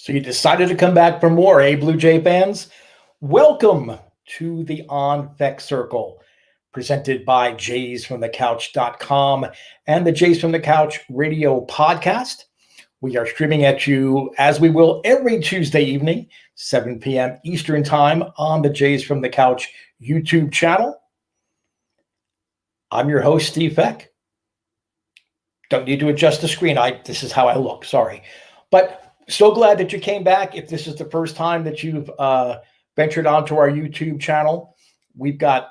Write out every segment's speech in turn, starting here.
So you decided to come back for more, eh, Blue Jay fans? Welcome to the On Fek Circle, presented by jaysfromthecouch.com and the Jays from the Couch radio podcast. We are streaming at you, as we will every Tuesday evening, 7 p.m. Eastern Time on the Jays from the Couch YouTube channel. I'm your host, Steve Feck. Don't need to adjust the screen. This is how I look. Sorry. But so glad that you came back. If this is the first time that you've ventured onto our YouTube channel, we've got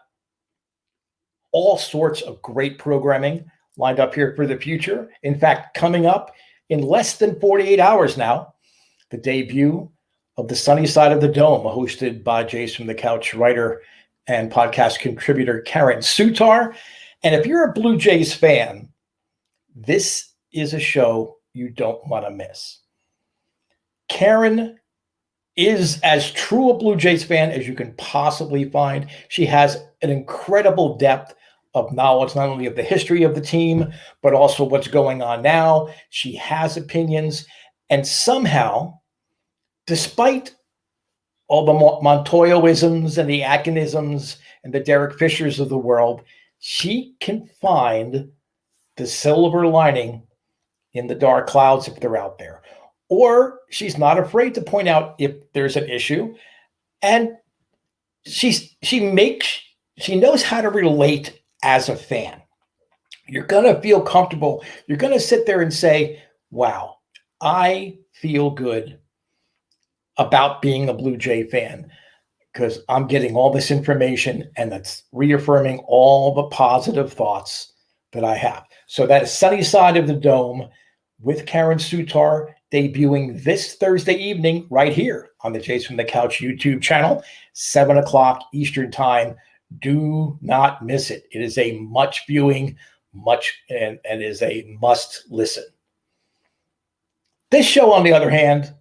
all sorts of great programming lined up here for the future. In fact, coming up in less than 48 hours now, the debut of The Sunny Side of the Dome, hosted by Jays from the Couch writer and podcast contributor Karen Sutar. And if you're a Blue Jays fan, this is a show you don't want to miss. Karen is as true a Blue Jays fan as you can possibly find. She has an incredible depth of knowledge, not only of the history of the team, but also what's going on now. She has opinions. And somehow, despite all the Montoyoisms and the Atkinisms and the Derek Fishers of the world, she can find the silver lining in the dark clouds if they're out there. Or she's not afraid to point out if there's an issue. And she knows how to relate as a fan. You're going to feel comfortable. You're going to sit there and say, wow, I feel good about being a Blue Jay fan because I'm getting all this information and that's reaffirming all the positive thoughts that I have. So that is Sunny Side of the Dome with Karen Sutar, debuting this Thursday evening right here on the Jays from the Couch YouTube channel, 7 o'clock Eastern Time. Do not miss it. It is a much viewing, and is a must listen. This show, on the other hand,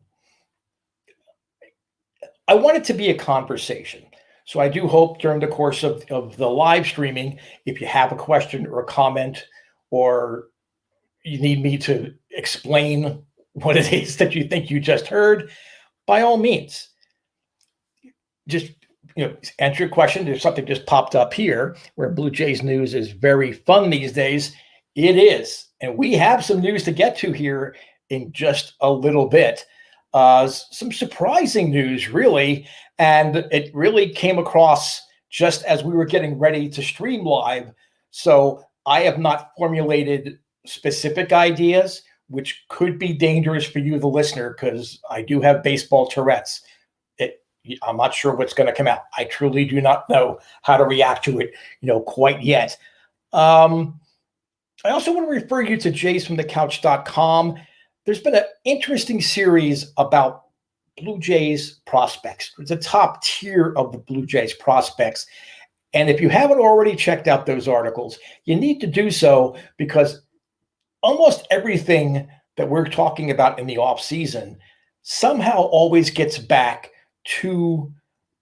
I want it to be a conversation. So I do hope during the course of the live streaming, if you have a question or a comment, or you need me to explain what it is that you think you just heard, by all means, just answer your question. There's something just popped up here where Blue Jays news is very fun these days. It is. And we have some news to get to here in just a little bit. Some surprising news, really. And it really came across just as we were getting ready to stream live. So I have not formulated specific ideas, which could be dangerous for you, the listener, because I do have baseball Tourette's. I'm not sure what's going to come out. I truly do not know how to react to it, quite yet. I also want to refer you to jaysfromthecouch.com. There's been an interesting series about Blue Jays prospects. It's a top tier of the Blue Jays prospects. And if you haven't already checked out those articles, you need to do so, because almost everything that we're talking about in the offseason somehow always gets back to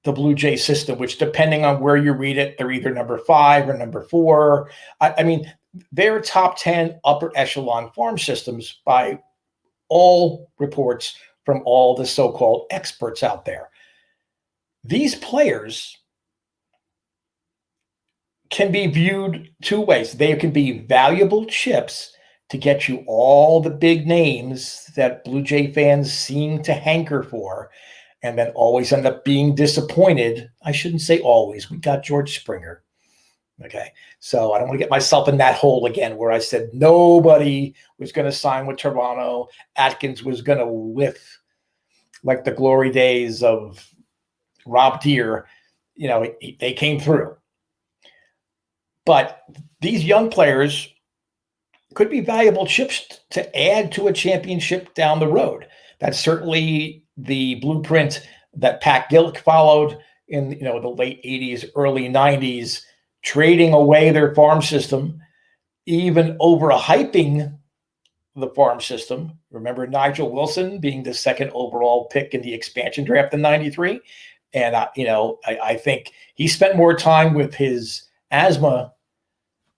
the Blue Jay system, which, depending on where you read it, they're either number 5 or number 4. I mean, they're top 10 upper echelon farm systems by all reports from all the so-called experts out there. These players can be viewed two ways. They can be valuable chips to get you all the big names that Blue Jay fans seem to hanker for, and then always end up being disappointed. I shouldn't say always. We got George Springer. Okay, so I don't want to get myself in that hole again where I said nobody was going to sign with Toronto. Atkins was going to whiff like the glory days of Rob Deere. They came through. But these young players could be valuable chips to add to a championship down the road. That's certainly the blueprint that Pat Gillick followed in the late 80s, early 90s, trading away their farm system, even overhyping the farm system. Remember Nigel Wilson being the second overall pick in the expansion draft in 93? And, I think he spent more time with his asthma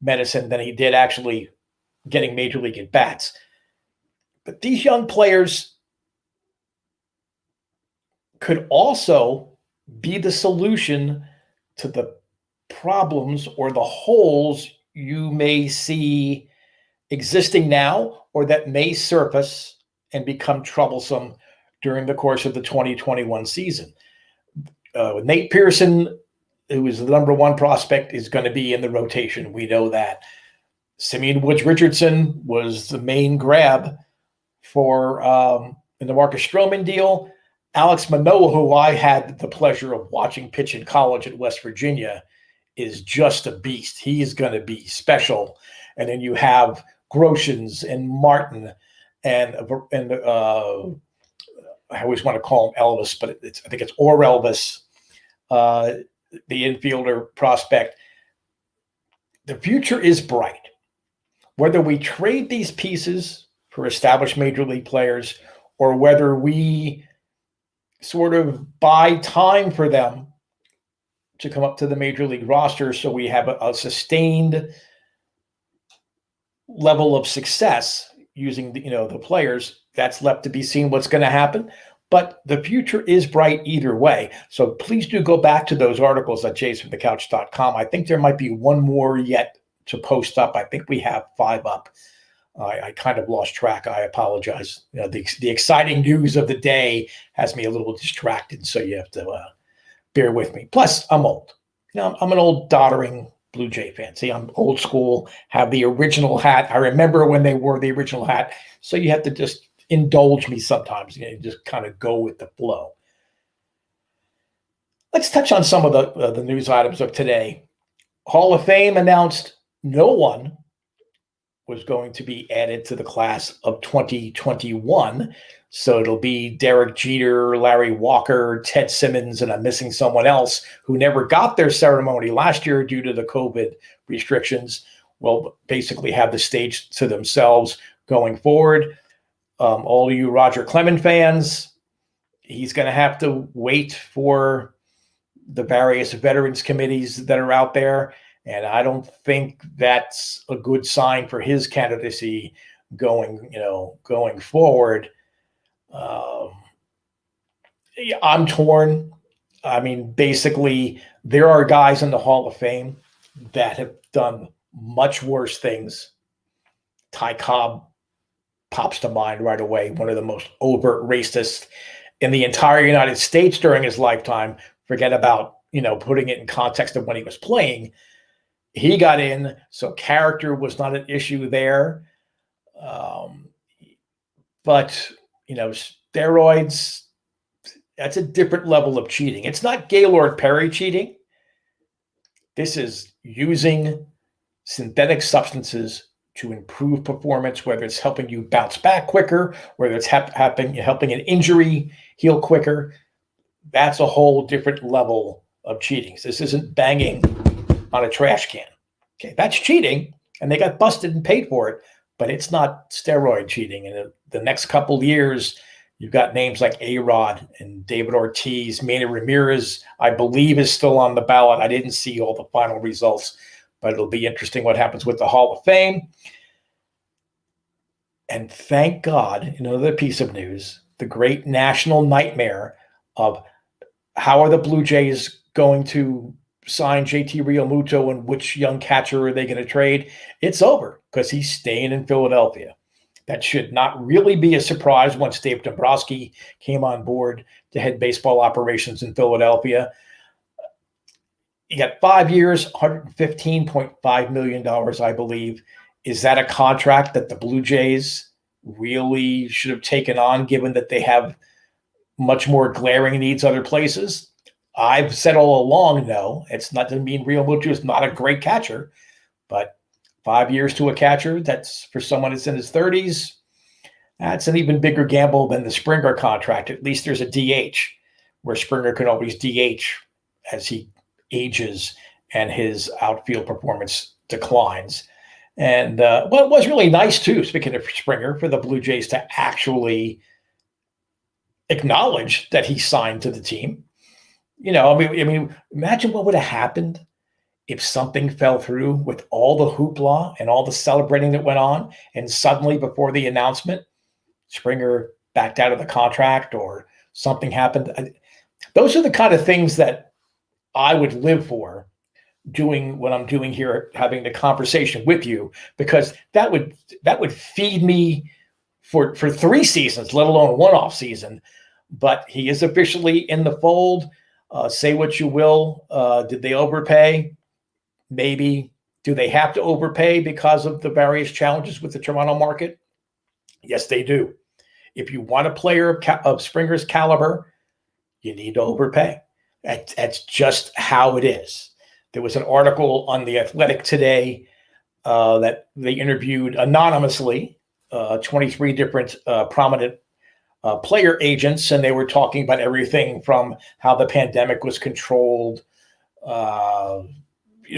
medicine than he did actually getting major league at bats. But these young players could also be the solution to the problems or the holes you may see existing now or that may surface and become troublesome during the course of the 2021 season. Nate Pearson, who is the number one prospect, is going to be in the rotation. We know that. Simeon Woods Richardson was the main grab for in the Marcus Stroman deal. Alex Manoah, who I had the pleasure of watching pitch in college at West Virginia, is just a beast. He is going to be special. And then you have Groshans and Martin and I always want to call him Elvis, but I think it's Elvis, the infielder prospect. The future is bright. Whether we trade these pieces for established major league players or whether we sort of buy time for them to come up to the major league roster so we have a sustained level of success using the players, that's left to be seen what's going to happen. But the future is bright either way. So please do go back to those articles at jaysfromthecouch.com. I think there might be one more yet to post up. I think we have 5 up. I kind of lost track. I apologize. The exciting news of the day has me a little distracted, so you have to bear with me. Plus, I'm old. I'm an old doddering Blue Jay fan. See, I'm old school, have the original hat. I remember when they wore the original hat. So you have to just indulge me sometimes. Just kind of go with the flow. Let's touch on some of the news items of today. Hall of Fame announced no one was going to be added to the class of 2021. So it'll be Derek Jeter, Larry Walker, Ted Simmons, and I'm missing someone else who never got their ceremony last year due to the COVID restrictions. Will basically have the stage to themselves going forward. All you Roger Clemens fans, he's going to have to wait for the various veterans committees that are out there. And I don't think that's a good sign for his candidacy going forward. I'm torn. I mean, basically, there are guys in the Hall of Fame that have done much worse things. Ty Cobb pops to mind right away, one of the most overt racists in the entire United States during his lifetime. Forget about, putting it in context of when he was playing. He got in, so character was not an issue there. But, steroids, that's a different level of cheating. It's not Gaylord Perry cheating. This is using synthetic substances to improve performance, whether it's helping you bounce back quicker, whether it's helping an injury heal quicker. That's a whole different level of cheating. This isn't banging on a trash can. Okay, that's cheating, and they got busted and paid for it, but it's not steroid cheating. And the next couple of years, you've got names like A-Rod and David Ortiz. Manny Ramirez, I believe, is still on the ballot. I didn't see all the final results, but it'll be interesting what happens with the Hall of Fame. And thank God, another piece of news, the great national nightmare of how are the Blue Jays going to sign JT Realmuto and which young catcher are they going to trade? It's over because he's staying in Philadelphia. That should not really be a surprise once Dave Dombrowski came on board to head baseball operations in Philadelphia. You got 5 years, $115.5 million, I believe. Is that a contract that the Blue Jays really should have taken on, given that they have much more glaring needs other places? I've said all along, no. It's not to mean Realmuto is not a great catcher, but 5 years to a catcher, that's for someone that's in his 30s, that's an even bigger gamble than the Springer contract. At least there's a DH where Springer can always DH as he ages and his outfield performance declines. And it was really nice too, speaking of Springer, for the Blue Jays to actually acknowledge that he signed to the team. I mean, imagine what would have happened if something fell through with all the hoopla and all the celebrating that went on, and suddenly before the announcement, Springer backed out of the contract or something happened. those are the kind of things that I would live for, doing what I'm doing here, having the conversation with you, because that would feed me for 3 seasons, let alone one off season. But he is officially in the fold. Say what you will. Did they overpay? Maybe. Do they have to overpay because of the various challenges with the Toronto market? Yes, they do. If you want a player of Springer's caliber, you need to overpay. That's just how it is. There was an article on The Athletic today that they interviewed anonymously 23 different prominent player agents, and they were talking about everything from how the pandemic was controlled,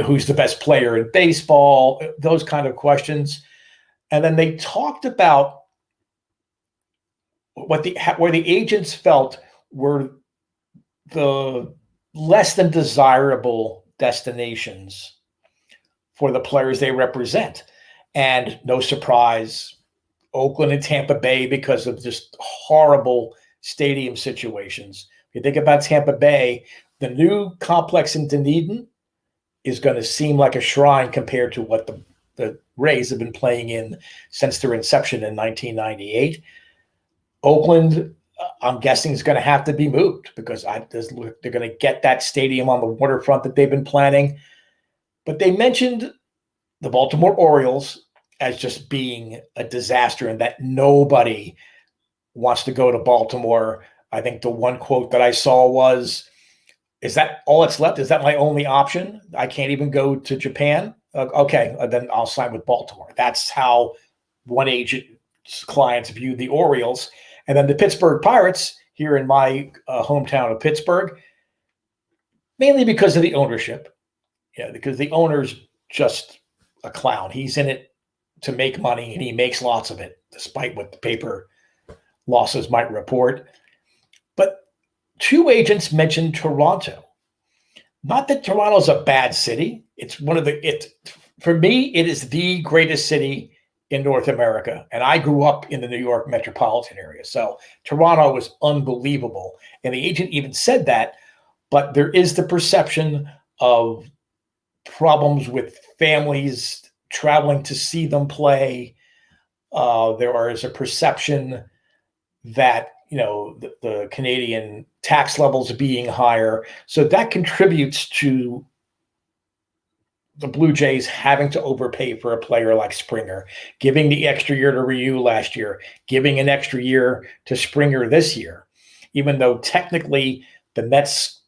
who's the best player in baseball, those kind of questions. And then they talked about where the agents felt were the less than desirable destinations for the players they represent. And no surprise, Oakland and Tampa Bay, because of just horrible stadium situations. If you think about Tampa Bay, the new complex in Dunedin is going to seem like a shrine compared to what the Rays have been playing in since their inception in 1998. Oakland, I'm guessing, is going to have to be moved because they're going to get that stadium on the waterfront that they've been planning. But they mentioned the Baltimore Orioles as just being a disaster and that nobody wants to go to Baltimore. I think the one quote that I saw was, "Is that all that's left? Is that my only option? I can't even go to Japan? Okay, then I'll sign with Baltimore." That's how one agent's clients viewed the Orioles. And then the Pittsburgh Pirates, here in my hometown of Pittsburgh, mainly because of the ownership. Yeah, because the owner's just a clown. He's in it to make money, and he makes lots of it, despite what the paper losses might report. But 2 agents mentioned Toronto. Not that Toronto's a bad city. It's for me, it is the greatest city in North America. And I grew up in the New York metropolitan area. So Toronto was unbelievable. And the agent even said that, but there is the perception of problems with families traveling to see them play. There is a perception that, the Canadian tax levels being higher. So that contributes to the Blue Jays having to overpay for a player like Springer, giving the extra year to Ryu last year, giving an extra year to Springer this year, even though technically the Mets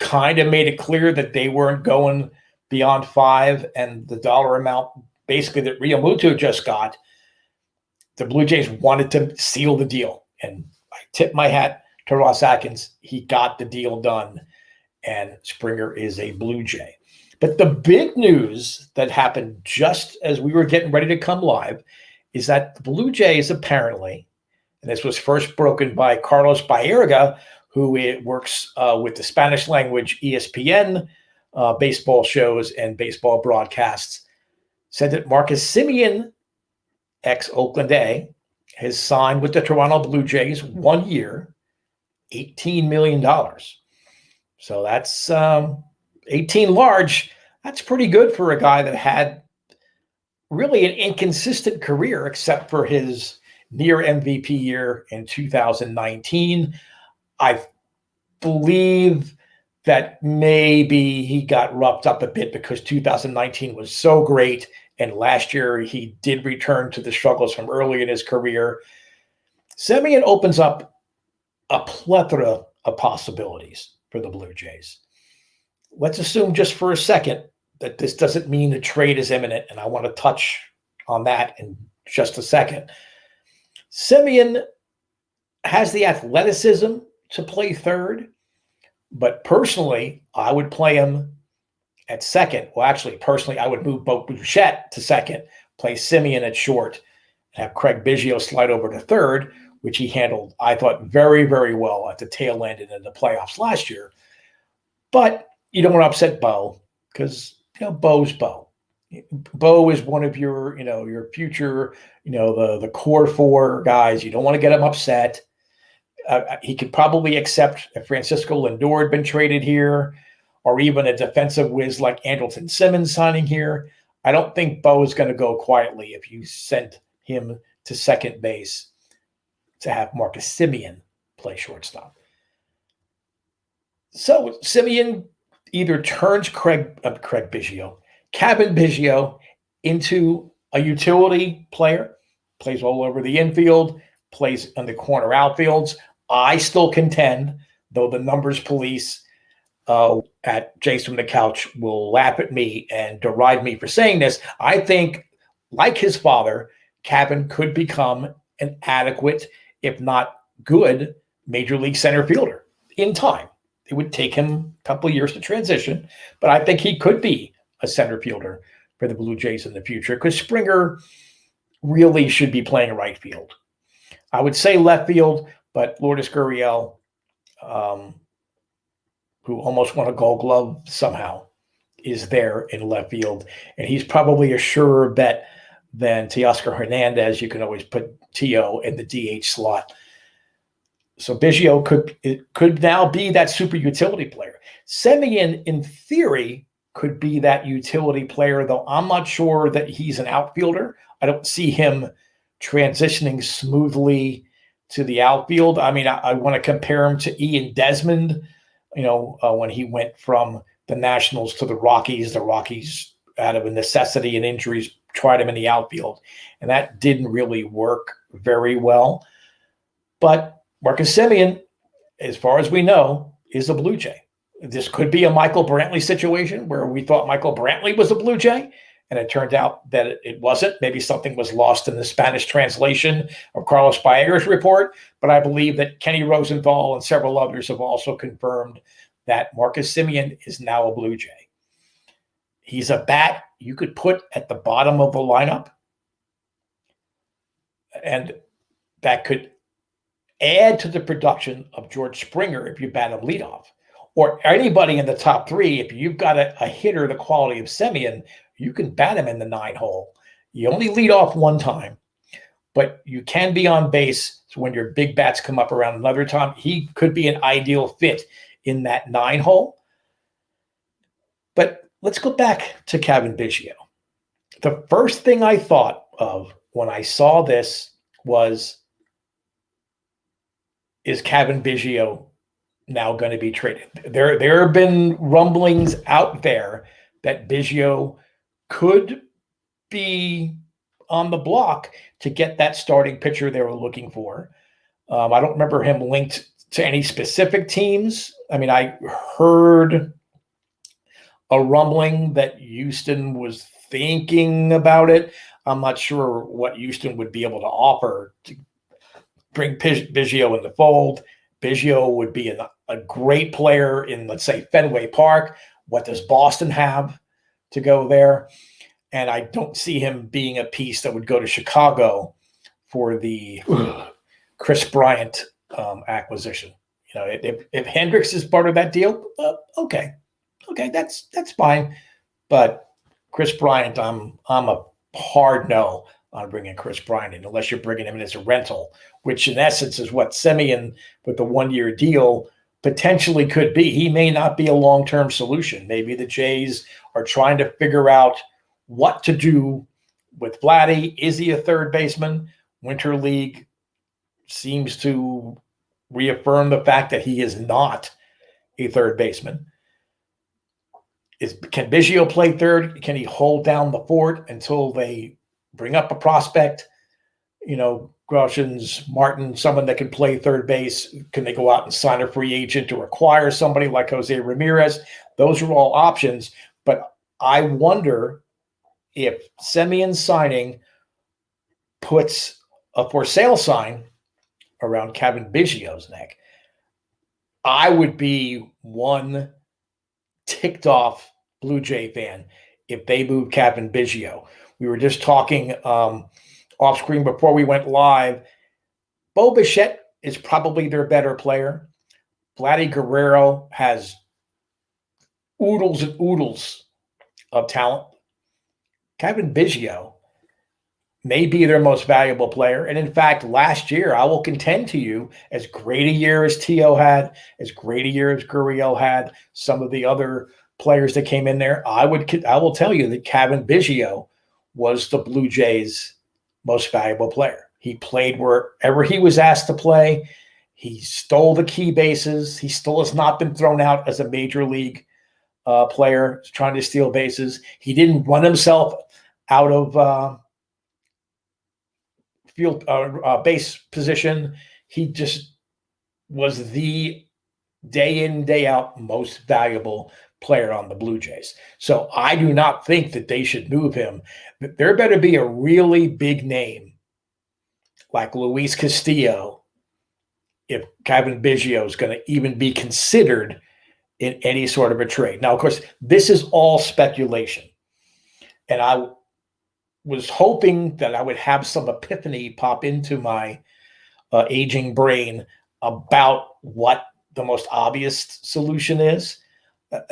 kind of made it clear that they weren't going beyond 5, and the dollar amount basically that Realmuto just got, the Blue Jays wanted to seal the deal. And I tip my hat to Ross Atkins. He got the deal done, and Springer is a Blue Jay. But the big news that happened just as we were getting ready to come live is that the Blue Jays apparently, and this was first broken by Carlos Baerga, who works with the Spanish language ESPN baseball shows and baseball broadcasts, said that Marcus Semien, ex-Oakland A, has signed with the Toronto Blue Jays 1 year, $18 million. So that's 18 large. That's pretty good for a guy that had really an inconsistent career, except for his near MVP year in 2019. I believe that maybe he got roughed up a bit because 2019 was so great, and last year he did return to the struggles from early in his career. Semien opens up a plethora of possibilities for the Blue Jays. Let's assume just for a second that this doesn't mean the trade is imminent, and I want to touch on that in just a second. Semien has the athleticism to play third, but personally, I would play him at second. Well, actually, personally, I would move Bo Bichette to second, play Semien at short, and have Craig Biggio slide over to third, which he handled, I thought, very, very well at the tail end and in the playoffs last year. But you don't want to upset Bo because, Bo's Bo. Bo is one of your, your future, the core 4 guys. You don't want to get him upset. He could probably accept if Francisco Lindor had been traded here, or even a defensive whiz like Andrelton Simmons signing here. I don't think Bo is going to go quietly if you send him to second base to have Marcus Semien play shortstop. So Semien either turns Cavan Biggio into a utility player, plays all over the infield, plays on the corner outfields. I still contend, though the numbers police at Jace from the Couch will laugh at me and deride me for saying this, I think, like his father, Cavan could become an adequate, if not good, major league center fielder in time. It would take him a couple of years to transition, but I think he could be a center fielder for the Blue Jays in the future because Springer really should be playing right field. I would say left field, but Lourdes Gurriel, who almost won a Gold Glove somehow, is there in left field, and he's probably a surer bet than Teoscar Hernandez. You can always put T.O. in the DH slot. So Biggio could now be that super utility player. Semien, in theory, could be that utility player, though I'm not sure that he's an outfielder. I don't see him transitioning smoothly to the outfield. I mean, I want to compare him to Ian Desmond, when he went from the Nationals to the Rockies out of a necessity and injuries tried him in the outfield, and that didn't really work very well. But Marcus Semien, as far as we know, is a Blue Jay. This could be a Michael Brantley situation where we thought Michael Brantley was a Blue Jay, and it turned out that it wasn't. Maybe something was lost in the Spanish translation of Carlos Baerga's report, but I believe that Kenny Rosenthal and several others have also confirmed that Marcus Semien is now a Blue Jay. He's a bat you could put at the bottom of the lineup, and that could add to the production of George Springer if you bat him leadoff, or anybody in the top three. If you've got a hitter the quality of Semien, you can bat him in the 9 hole. You only lead off one time, but you can be on base. So when your big bats come up around another time, he could be an ideal fit in that 9 hole. But let's go back to Cavan Biggio. The first thing I thought of when I saw this was, is Cavan Biggio now going to be traded? There have been rumblings out there that Biggio could be on the block to get that starting pitcher they were looking for. I don't remember him linked to any specific teams. I mean, I heard a rumbling that Houston was thinking about it. I'm not sure what Houston would be able to offer to bring Biggio in the fold. Biggio would be a great player in, let's say, Fenway Park. What does Boston have to go there? And I don't see him being a piece that would go to Chicago for the Chris Bryant acquisition. If Hendricks is part of that deal, okay, that's fine. But Chris Bryant, I'm a hard no on bringing Chris Bryant in, unless you're bringing him in as a rental, which in essence is what Semien with the 1-year deal potentially could be. He may not be a long-term solution. Maybe the Jays are trying to figure out what to do with Vladdy. Is he a third baseman? Winter League seems to reaffirm the fact that he is not a third baseman. Can Biggio play third? Can he hold down the fort until they bring up a prospect? Groshans, Martin, someone that can play third base. Can they go out and sign a free agent or acquire somebody like Jose Ramirez? Those are all options. But I wonder if Semien signing puts a for sale sign around Cavan Biggio's neck. I would be one ticked off Blue Jay fan if they move Cavan Biggio. We were just talking off screen before we went live. Bo Bichette is probably their better player. Vladdy Guerrero has oodles and oodles of talent. Cavan Biggio may be their most valuable player. And in fact, last year, I will contend to you, as great a year as T.O. had, as great a year as Gurriel had, some of the other players that came in there, I will tell you that Cavan Biggio was the Blue Jays' most valuable player. He played wherever he was asked to play. He stole the key bases. He still has not been thrown out as a major league player trying to steal bases. He didn't run himself out of field base position. He just was the day in, day out most valuable player on the Blue Jays. So I do not think that they should move him. There better be a really big name like Luis Castillo if Cavan Biggio is going to even be considered in any sort of a trade. Now, of course, this is all speculation. And I was hoping that I would have some epiphany pop into my aging brain about what the most obvious solution is.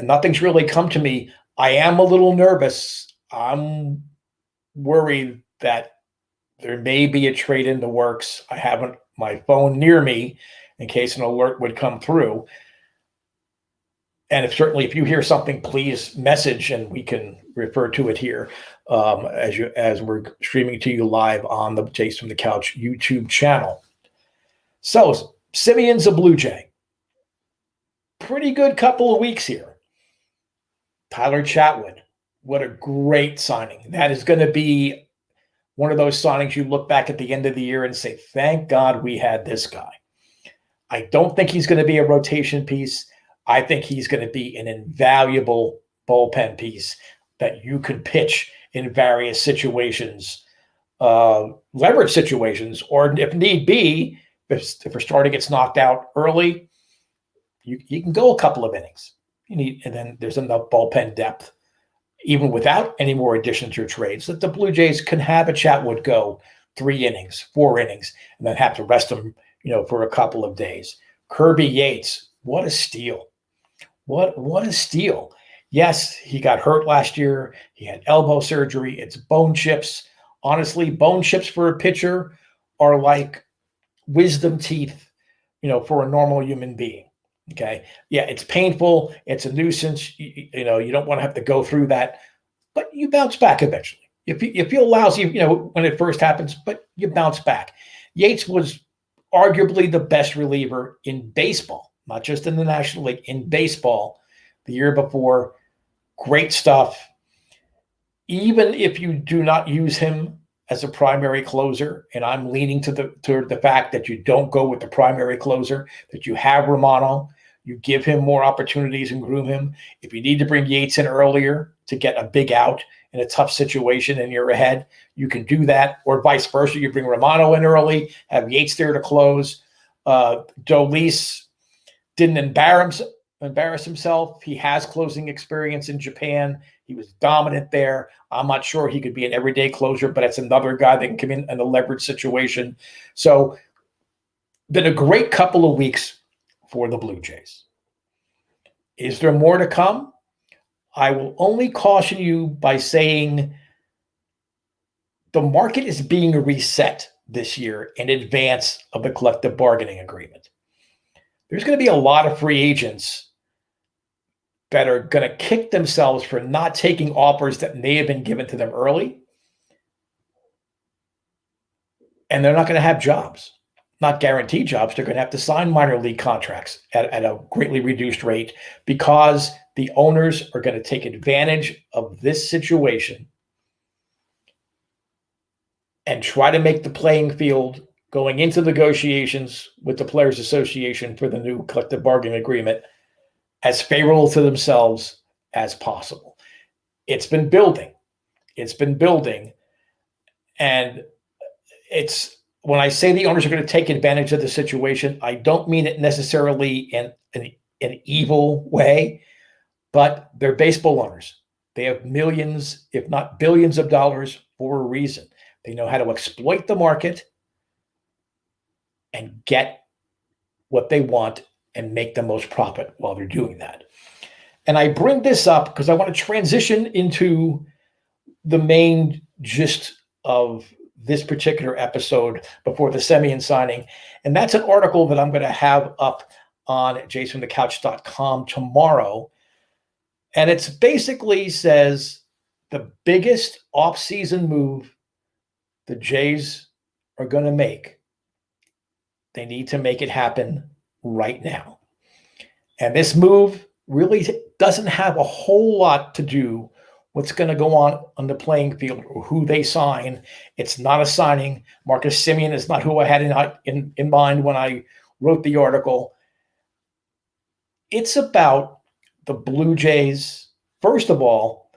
Nothing's really come to me. I am a little nervous. I'm worried that there may be a trade in the works. I haven't my phone near me in case an alert would come through. And if you hear something, please message and we can refer to it here as we're streaming to you live on the Jays from the Couch YouTube channel. So Simeon's a Blue Jay. Pretty good couple of weeks here. Tyler Chatwood, what a great signing. That is going to be one of those signings you look back at the end of the year and say, thank God we had this guy. I don't think he's going to be a rotation piece. I think he's going to be an invaluable bullpen piece that you can pitch in various situations, leverage situations, or if need be, if a starter gets knocked out early, you can go a couple of innings. And then there's enough bullpen depth, even without any more additions or trades, that the Blue Jays can have a Chatwood go 3 innings, 4 innings, and then have to rest him, for a couple of days. Kirby Yates, what a steal. What a steal. Yes, he got hurt last year. He had elbow surgery. It's bone chips. Honestly, bone chips for a pitcher are like wisdom teeth, for a normal human being. Okay. Yeah, it's painful. It's a nuisance. You don't want to have to go through that, but you bounce back eventually. You feel lousy, when it first happens, but you bounce back. Yates was arguably the best reliever in baseball, not just in the National League, in baseball the year before. Great stuff. Even if you do not use him as a primary closer, and I'm leaning to the fact that you don't go with the primary closer, that you have Romano, you give him more opportunities and groom him. If you need to bring Yates in earlier to get a big out in a tough situation and you're ahead, you can do that, or vice versa. You bring Romano in early, have Yates there to close. Dolis didn't embarrass himself. He has closing experience in Japan. He was dominant there. I'm not sure he could be an everyday closer, but it's another guy that can come in a leverage situation. So been a great couple of weeks for the Blue Jays. Is there more to come? I will only caution you by saying the market is being reset this year in advance of the collective bargaining agreement. There's going to be a lot of free agents that are going to kick themselves for not taking offers that may have been given to them early. And they're not going to have jobs, not guaranteed jobs. They're going to have to sign minor league contracts at a greatly reduced rate because the owners are going to take advantage of this situation and try to make the playing field going into negotiations with the Players Association for the new collective bargaining agreement as favorable to themselves as possible. It's been building. And it's, when I say the owners are going to take advantage of the situation, I don't mean it necessarily in an evil way, but they're baseball owners. They have millions, if not billions of dollars for a reason. They know how to exploit the market and get what they want and make the most profit while they're doing that. And I bring this up because I want to transition into the main gist of this particular episode before the Semien signing. And that's an article that I'm going to have up on jasonthecouch.com tomorrow. And it's basically says the biggest offseason move the Jays are going to make, they need to make it happen right now. And this move really doesn't have a whole lot to do what's going to go on the playing field or who they sign. It's not a signing. Marcus Semien is not who I had in mind when I wrote the article. It's about the Blue Jays, first of all,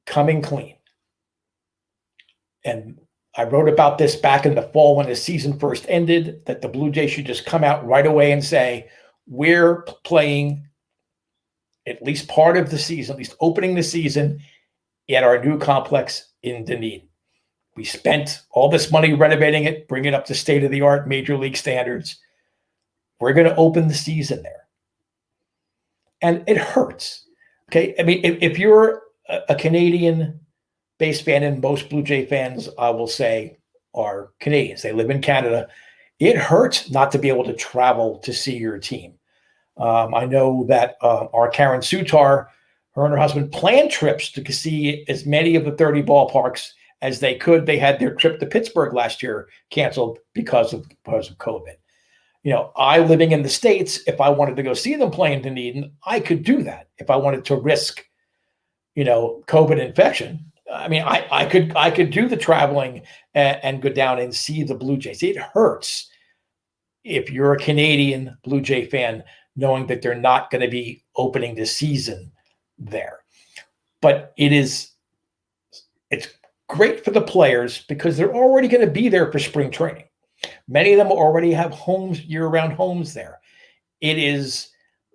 coming clean. And I wrote about this back in the fall when the season first ended, that the Blue Jays should just come out right away and say, we're playing at least part of the season, at least opening the season at our new complex in Dunedin. We spent all this money renovating it, bringing it up to state-of-the-art major league standards. We're going to open the season there. And it hurts. Okay. I mean, if you're a Canadian-based fan, and most Blue Jay fans, I will say, are Canadians, they live in Canada, it hurts not to be able to travel to see your team. I know that our Karen Sutar, her and her husband, planned trips to see as many of the 30 ballparks as they could. They had their trip to Pittsburgh last year canceled because of COVID. You know, I, living in the States, if I wanted to go see them play in Dunedin, I could do that if I wanted to risk, COVID infection. I mean, I could do the traveling and go down and see the Blue Jays. It hurts if you're a Canadian Blue Jay fan knowing that they're not going to be opening the season there. But it's great for the players because they're already going to be there for spring training. Many of them already have homes, year-round homes there. It is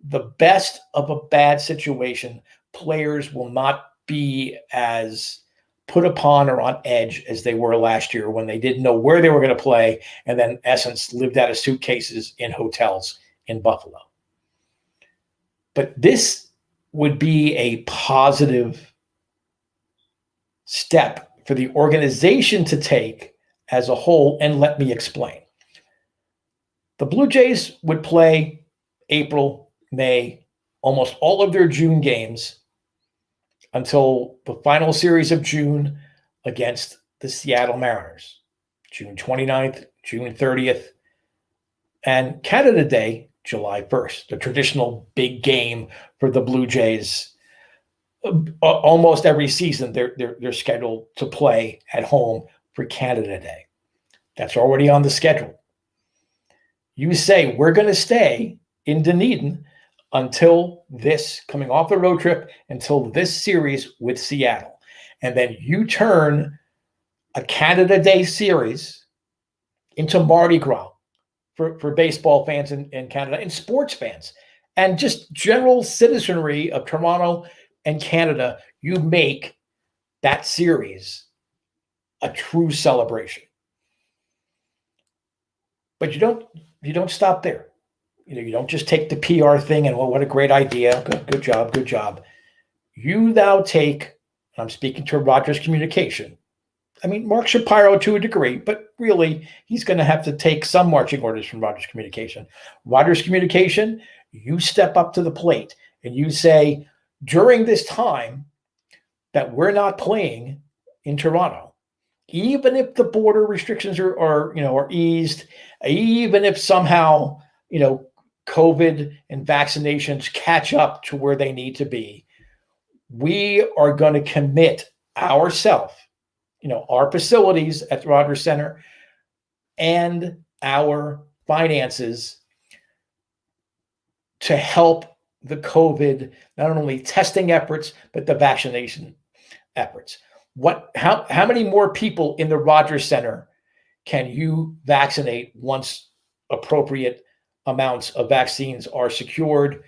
the best of a bad situation. Players will not be as put upon or on edge as they were last year when they didn't know where they were going to play and then, in essence, lived out of suitcases in hotels in Buffalo. But this would be a positive step for the organization to take as a whole, and let me explain. The Blue Jays would play April, May, almost all of their June games until the final series of June against the Seattle Mariners, June 29th, June 30th, and Canada Day, July 1st, the traditional big game for the Blue Jays. Almost every season, they're scheduled to play at home for Canada Day. That's already on the schedule. You say, we're going to stay in Dunedin until this, coming off the road trip, until this series with Seattle. And then you turn a Canada Day series into Mardi Gras for baseball fans in Canada and sports fans and just general citizenry of Toronto and Canada. You make that series a true celebration. But you don't stop there. You don't just take the PR thing and, well, what a great idea. Good job. You now take, and I'm speaking to Rogers Communication. I mean, Mark Shapiro to a degree, but really he's going to have to take some marching orders from Rogers Communication. Rogers Communication, you step up to the plate and you say, during this time that we're not playing in Toronto, even if the border restrictions are eased, even if somehow, COVID and vaccinations catch up to where they need to be, we are going to commit ourselves, our facilities at the Rogers Center and our finances to help the COVID, not only testing efforts, but the vaccination efforts. How many more people in the Rogers Center can you vaccinate once appropriate amounts of vaccines are secured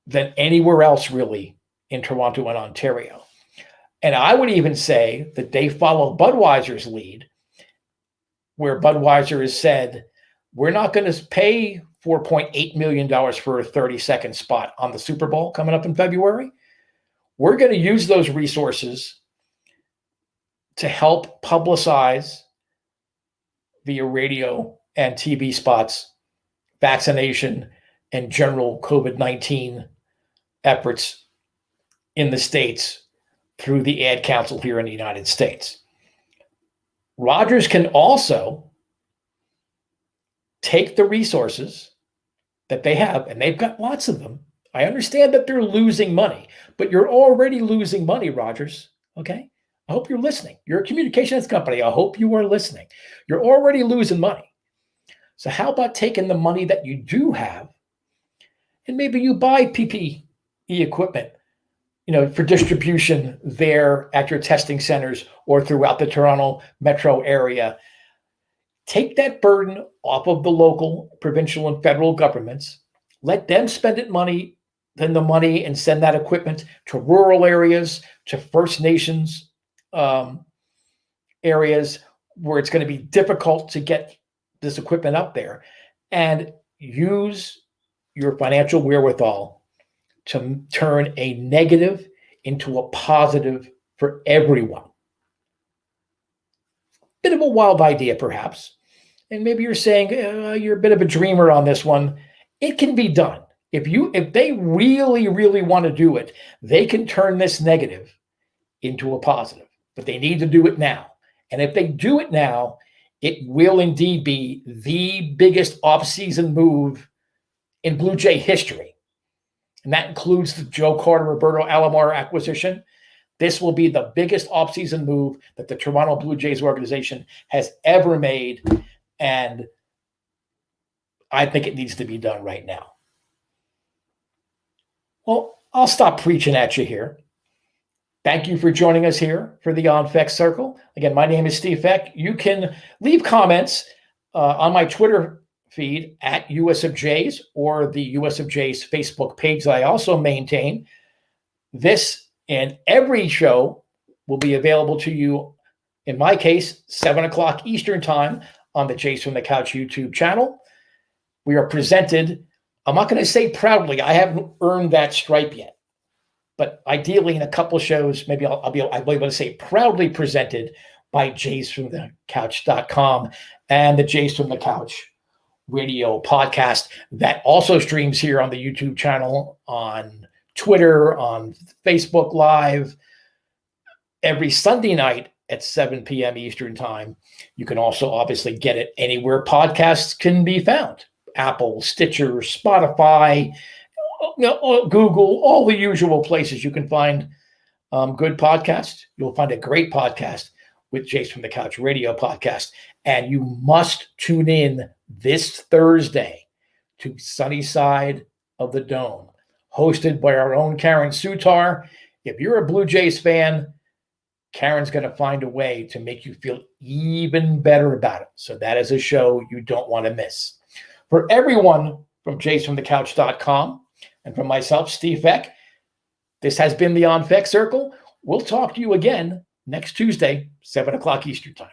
than anywhere else really in Toronto and Ontario? And I would even say that they follow Budweiser's lead, where Budweiser has said, we're not going to pay $4.8 million for a 30-second spot on the Super Bowl coming up in February. We're going to use those resources to help publicize via radio and TV spots vaccination and general COVID-19 efforts in the States through the Ad Council here in the United States. Rogers can also take the resources that they have, and they've got lots of them. I understand that they're losing money, but you're already losing money, Rogers, okay? I hope you're listening. You're a communications company. I hope you are listening. You're already losing money. So how about taking the money that you do have and maybe you buy PPE equipment, for distribution there at your testing centers or throughout the Toronto metro area. Take that burden off of the local, provincial, and federal governments. Let them spend the money and send that equipment to rural areas, to First Nations areas where it's going to be difficult to get this equipment up there, and use your financial wherewithal to turn a negative into a positive for everyone. Bit of a wild idea, perhaps. And maybe you're saying you're a bit of a dreamer on this one. It can be done. If they really, really want to do it, they can turn this negative into a positive. But they need to do it now. And if they do it now, it will indeed be the biggest offseason move in Blue Jay history. And that includes the Joe Carter-Roberto Alomar acquisition. This will be the biggest offseason move that the Toronto Blue Jays organization has ever made. And I think it needs to be done right now. Well, I'll stop preaching at you here. Thank you for joining us here for the On Fek Circle. Again, my name is Steve Feck. You can leave comments on my Twitter feed at US of Jays or the US of Jays Facebook page that I also maintain. This and every show will be available to you, in my case, 7 o'clock Eastern time on the Jays from the Couch YouTube channel. We are presented, I'm not going to say proudly, I haven't earned that stripe yet. But ideally, in a couple shows, maybe I'll be able to say proudly presented by JFtC.com and the Jays from the Couch radio podcast that also streams here on the YouTube channel, on Twitter, on Facebook Live every Sunday night at 7 p.m. Eastern time. You can also obviously get it anywhere podcasts can be found. Apple, Stitcher, Spotify, Google, all the usual places you can find good podcasts. You'll find a great podcast with Jays from the Couch radio podcast. And you must tune in this Thursday to Sunny Side of the Dome, hosted by our own Karen Sutar. If you're a Blue Jays fan, Karen's going to find a way to make you feel even better about it. So that is a show you don't want to miss. For everyone from JaysFromTheCouch.com and from myself, Steve Feck, this has been the On Fek Circle. We'll talk to you again next Tuesday, 7 o'clock Eastern time.